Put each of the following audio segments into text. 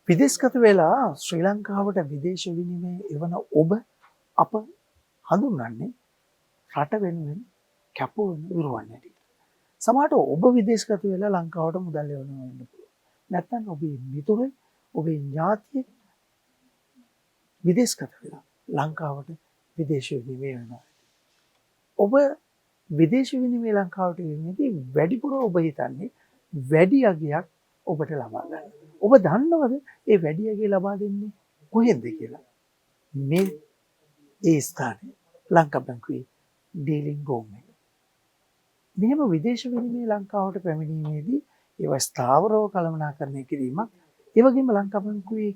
විදේශගත වෙලා ශ්‍රී ලංකාවට විදේශ විනිමය එවන ඔබ අප හඳුන්වන්නේ රට වෙනුවෙන් කැපවන විරුවන් හැටියට. සමහරට ඔබ විදේශගත වෙලා ලංකාවට මුදල් එවනවා වෙන්න පුළුවන්. නැත්නම් ඔබේ මිතුරෙක්, ඔබේ ඥාතියෙක් විදේශගත වෙලා ලංකාවට විදේශ විනිමය වෙනවා. ඔබ විදේශ විනිමය ලංකාවට වෙනදී වැඩිපුර ඔබ හිතන්නේ වැඩි අගයක් ඔබට ලබා ගන්න. ඔබ දන්නවද ඒ වැඩි අගය ලබා දෙන්නේ කොහෙන්ද කියලා? මේ ඒ ස්ථානයේ ලංකා බැංකුවේ ඩීලින් රූම් එක. මෙහෙම විදේශ විනිමය ලංකාවට පැමිණීමේදී ඒවා ස්ථාවරව කළමනාකරණය කිරීමක්, ඒ වගේම ලංකා බැංකුවේ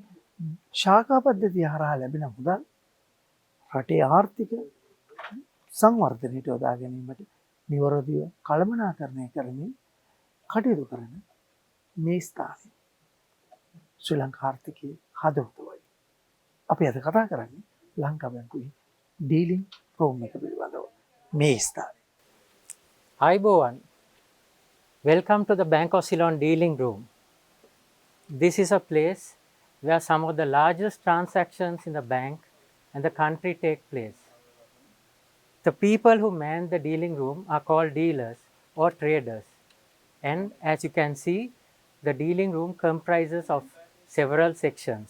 ශාඛා පද්ධතිය හරහා ලැබෙන මුදල් රටේ ආර්ථික සංවර්ධනයට යොදා ගැනීමට නිවැරදිව කළමනාකරණය කරමින් කටයුතු කරන මේ ස්ථානය ශ්‍රී ලංකා ආර්ථිකයේ හදවත වගේ. අපි අද කතා කරන්නේ ලංකා බැංකුවේ ඩීලින් රූම් එක පිළිබඳව. මේ ස්ථානය. Aibowan, welcome to the Bank of Ceylon dealing room. This is a place where some of the largest transactions in the bank and the country take place. The people who man the dealing room are called dealers or traders. And as you can see, the dealing room comprises of several sections.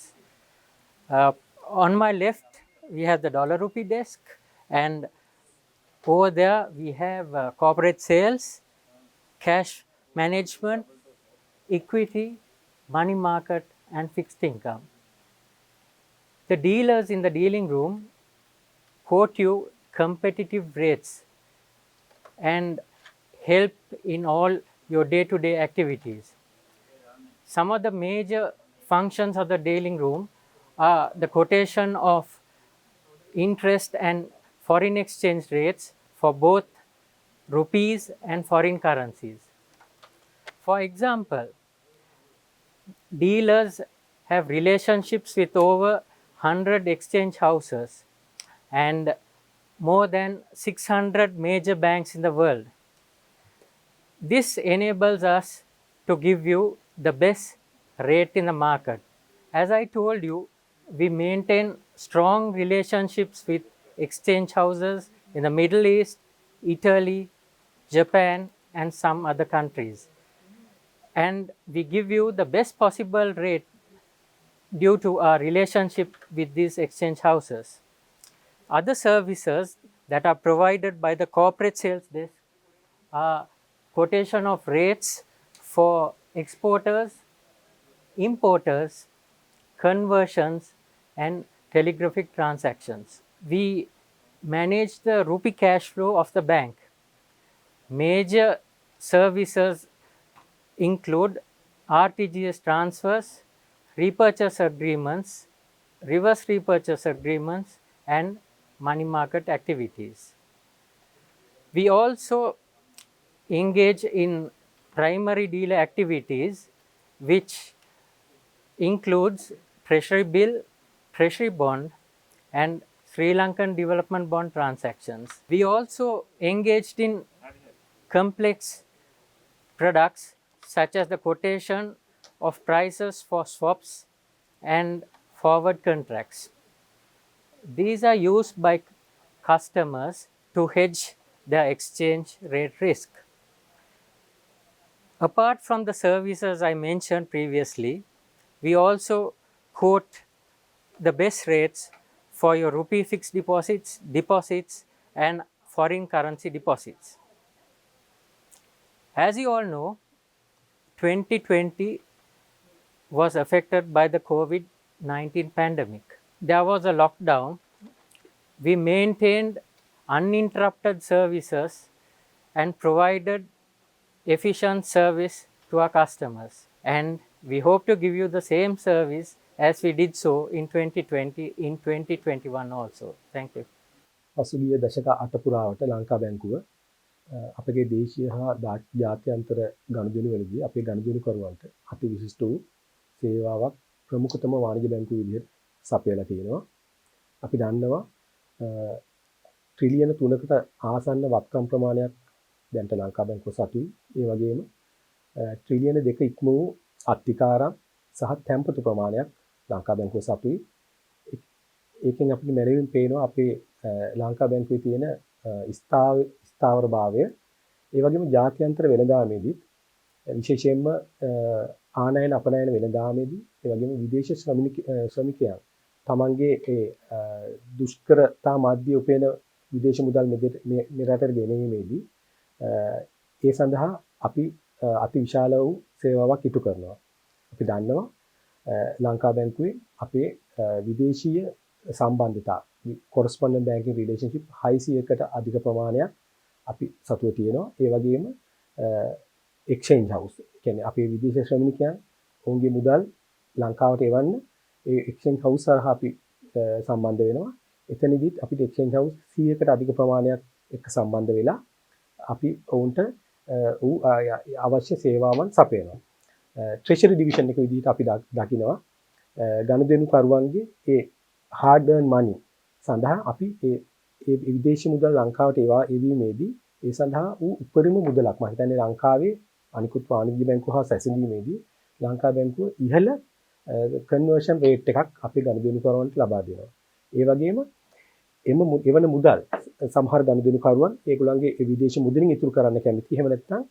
On my left, we have the dollar rupee desk, and over there we have corporate sales, cash management, equity, money market, and fixed income. The dealers in the dealing room quote you competitive rates and help in all your day-to-day activities. Some of the major functions of the dealing room are the quotation of interest and foreign exchange rates for both rupees and foreign currencies. For example, dealers have relationships with over 100 exchange houses and more than 600 major banks in the world. This enables us to give you the best rate in the market. As I told you, we maintain strong relationships with exchange houses in the Middle East, Italy, Japan, and some other countries. And we give you the best possible rate due to our relationship with these exchange houses. Other services that are provided by the corporate sales desk are quotation of rates for exporters, importers, conversions, and telegraphic transactions. We manage the rupee cash flow of the bank. Major services include RTGS transfers, repurchase agreements, reverse repurchase agreements, and money market activities. We also engage in primary dealer activities, which includes treasury bill, treasury bond, and Sri Lankan development bond transactions. We also engaged in complex products such as the quotation of prices for swaps and forward contracts. These are used by customers to hedge their exchange rate risk. Apart from the services I mentioned previously, we also quote the best rates for your rupee fixed deposits and foreign currency deposits. As you all know, 2020 was affected by the COVID-19 pandemic. There was a lockdown. We maintained uninterrupted services and provided efficient service to our customers. And we hope to give you the same service as we did so in 2020, in 2021 also. Thank you. පසුගිය දශක 8 පුරාවට ලංකා බැංකුව අපගේ දේශීය හා ජාත්‍යන්තර ගනුදෙනුවලදී අපේ ගනුදෙනුකරුවන්ට අති විශිෂ්ට වූ සේවාවක් ප්‍රමුඛතම වාණිජ බැංකුව විදිහට සපයලා තියෙනවා. අපි දන්නවා ට්‍රිලියන 3කට ආසන්න වත්කම් ප්‍රමාණයක් දැන්ට ලංකා බැංකුව සතුයි. ඒ වගේම ට්‍රිලියන 2 ඉක්ම වූ අත්තිකාරම් සහ තැන්පතු ප්‍රමාණයක් ලංකා බැංකුව සපුයි. ඒකෙන් අපිට මැනවින් පේනවා අපේ ලංකා බැංකුවේ තියෙන ස්ථාවරභාවය. ඒ වගේම ජාත්‍යන්තර වෙළඳාමේදී විශේෂයෙන්ම ආනයන අපනයන වෙළඳාමේදී ඒ වගේම විදේශ ශ්‍රමිකයන් තමන්ගේ ඒ දුෂ්කරතා මාධ්‍ය උපයන විදේශ මුදල් මෙරටට ගෙනීමේදී ඒ සඳහා අපි අතිවිශාල වූ සේවාවක් ඉටු කරනවා. අපි දන්නවා ලංකා බැංකුවේ අපේ විදේශීය සම්බන්ධතා කොරස්පොන්ඩන්ට් බැංකින් රිලේෂන්ෂිප් 600කට අධික ප්‍රමාණයක් අපි සතුව තියෙනවා. ඒ වගේම එක්ස්චේන්ජ් හවුස් කියන්නේ අපේ විදේශ ශ්‍රමිකයන් ඔවුන්ගේ මුදල් ලංකාවට එවන්න ඒ එක්ස්චේන්ජ් හවුස් හරහා අපි සම්බන්ධ වෙනවා. එතනදිත් අපිට එක්ස්චේන්ජ් හවුස් 100කට අධික ප්‍රමාණයක් එක්ක සම්බන්ධ වෙලා අපි ඔවුන්ට අවශ්‍ය සේවාවන් සපයනවා. ට්‍රෙෂරි ඩිවිෂන් එක විදිහට අපි දකිනවා ගනුදෙනුකරුවන්ගේ ඒ hard earned money සඳහා අපි ඒ විදේශ මුදල් ලංකාවට එවීමේදී ඒ සඳහා උපරිම මුදලක් මම හිතන්නේ ලංකාවේ අනිකුත් වාණිජ්‍ය බැංකුව හා සැසඳීමේදී ලංකා බැංකුව ඉහළ කන්වර්ෂන් රේට් එකක් අපේ ගනුදෙනුකරුවන්ට ලබා දෙනවා. ඒ වගේම එවන මුදල් සමහර ගනුදෙනුකරුවන් ඒගොල්ලන්ගේ විදේශ මුදලින් ඉතුරු කරන්න කැමති. එහෙම නැත්නම්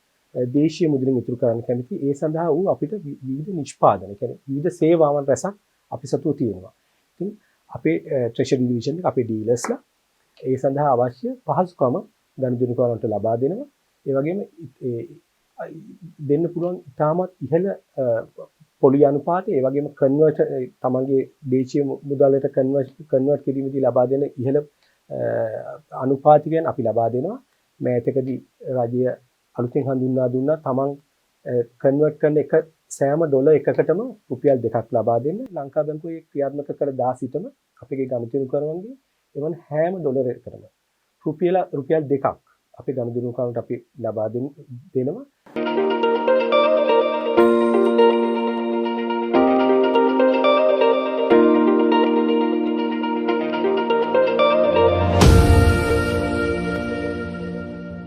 දේශීය මුදලින් ඉතුරු කරන්න කැමති. ඒ සඳහා අපිට විවිධ නිෂ්පාදන, කියන්නේ විවිධ සේවාවන් රැසක් අපි සතුව තියෙනවා. ඉතින් අපේ ට්‍රෙෂරි ඩිවිෂන් එක අපේ ඩීලර්ස්ලා ඒ සඳහා අවශ්‍ය පහසුකම ගනුදෙනුකරුවන්ට ලබා දෙනවා. ඒ වගේම දෙන්න පුළුවන් ඉතාමත් ඉහළ පොලි අනුපාතය, ඒ වගේම කන්වර්ට් තමන්ගේ දේශීය මුදලට කන්වර්ට් කිරීමේදී ලබා දෙන ඉහළ අනුපාතිකයන් අපි ලබා දෙනවා. මෑතකදී රජය අලුතෙන් හඳුන්වා දුන්නා තමන් කන්වර්ට් කරන එක සෑම ඩොලර් එකකටම රුපියල් 2ක් ලබා දෙන්න. ලංකා බැංකුවේ ක්‍රියාත්මක කර 16ම අපේ ගනුදෙනුකරුවන්ගේ එවන හැම ඩොලර් එකකටම රුපියල් 2ක් අපේ ගනුදෙනුකරුවන්ට අපි ලබා දෙනවා.